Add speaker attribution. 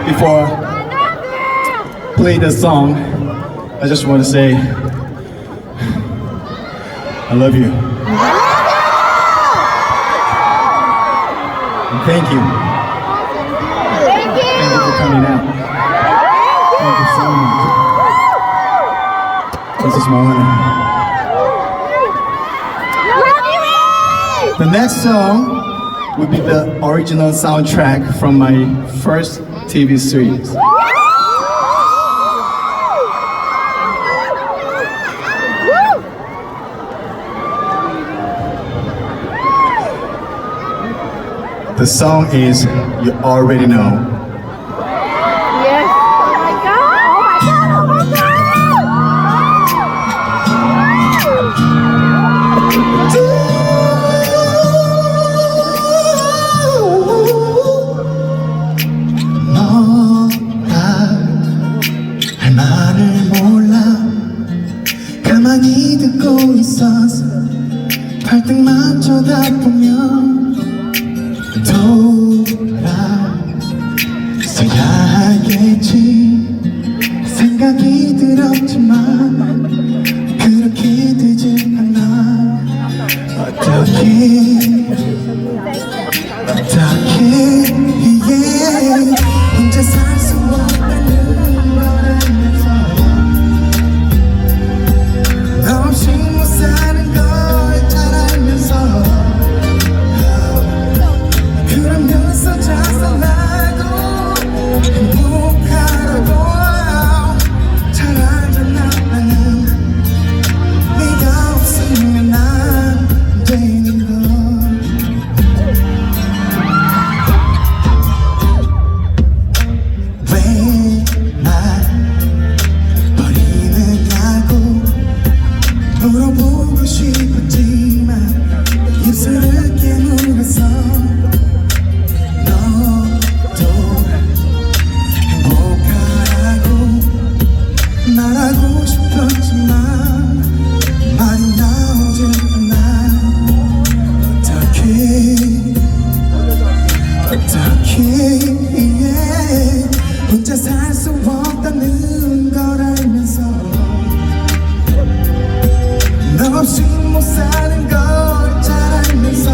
Speaker 1: Before I play the song, I just want to say I love you. And thank you. Thank you for coming out. Thank you so much. This is my honor. The next song would be the original soundtrack from my first TV series. The song is You Already Know.
Speaker 2: Yes. Oh my god. Oh my god. Oh my god.
Speaker 1: 너가 할 말을 몰라 가만히 듣고 있어서 발등만 쳐다보면 돌아서야 하겠지 생각이 들었지만 그렇게 되지 않아 어떻게 혼자 살 수 없다는 걸 알면서 너 없이 못 사는 걸 잘 알면서 그러면서 자살나도 행복하라고 잘 알잖아 나는 네가 없으면 안 되는 걸 왜 날 버리느냐고 물어보고 싶었지만 입술을 깨물어서 너도 행복하라고 말하고 싶었지만 말이 나오지 않아 어떻게 혼자 살 수 없다는 걸 알면서 너 없이 못 사는 걸 잘 알면서